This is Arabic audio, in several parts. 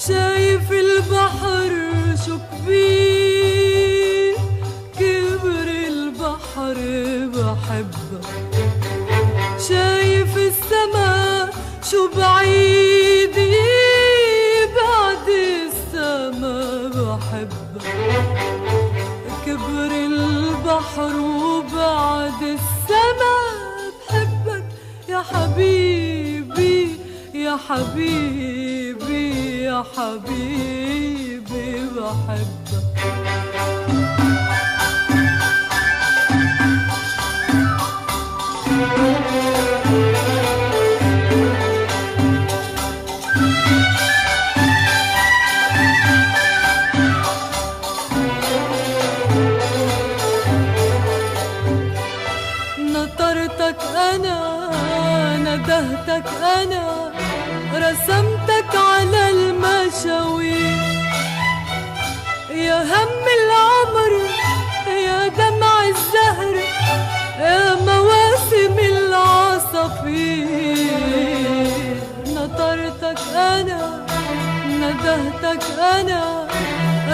شايف البحر شو كبير، كبر البحر بحبك. شايف السما شو بعيد، بعد السما بحبك. كبر البحر وبعد السما بحبك يا حبيبي يا حبيبي يا حبيبي بحبك. نطرتك أنا، ندهتك أنا، رسمتك على المشاوير. يا هم العمر يا دمع الزهر يا مواسم العصافير. نطرتك أنا، ندهتك أنا،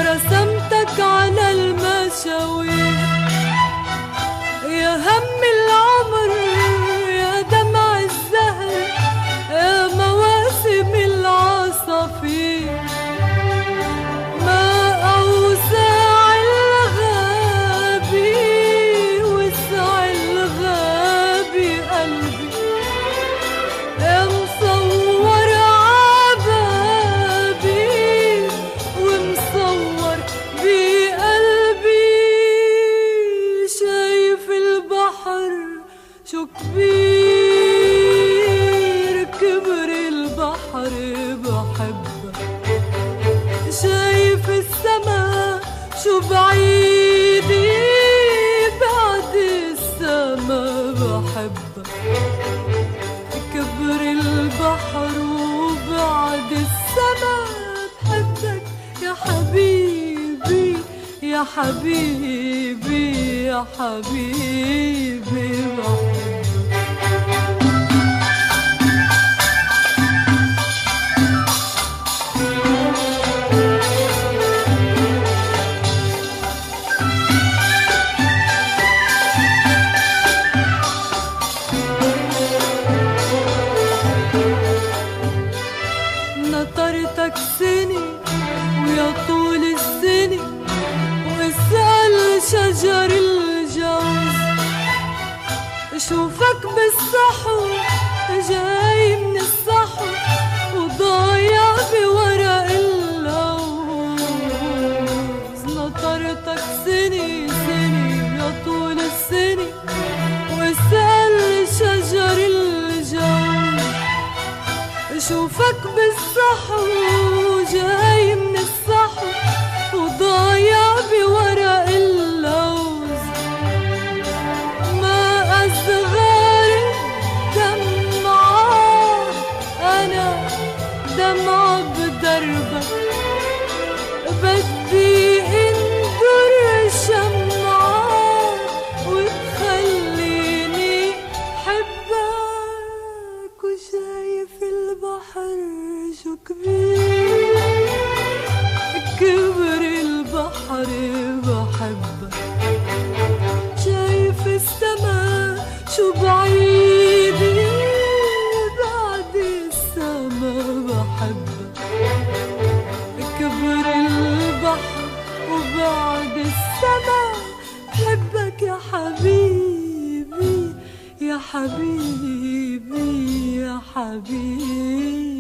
رسمتك على المشاوير. يا هم العمر يا دمع الزهر يا مواسم العصافير. ما أوسع الغابي وسع الغابي قلبي، يا مصور عبابي ومصور بقلبي. شايف البحر شو كبير، كبر البحر بحبك. شايف السما شو بعيد، بعد السما بحبك. كبر البحر وبعد السما بحبك يا حبيبي يا حبيبي يا حبيبي بحبك. نطرتك سنة ويا طول السنة، واسأل شجر الجوز. شوفك بالصحو جاي من الصحو وضايع بورق اللوز. نطرتك سنة سنة يا طول السنة، واسأل شجر الجوز. شوفك بالصحو جاي من الصحو وضايع بورق اللوز. ما أصغر دمعة أنا، دمعة بدربك. بدي انظر شمعة وتخليني حبك. وشايف البحر شو كبير، كبر البحر بحبك. شايف السما شو بعيد، بعد السما بحبك. كبر البحر وبعد السما بحبك يا حبيبي يا حبيبي يا حبيبي.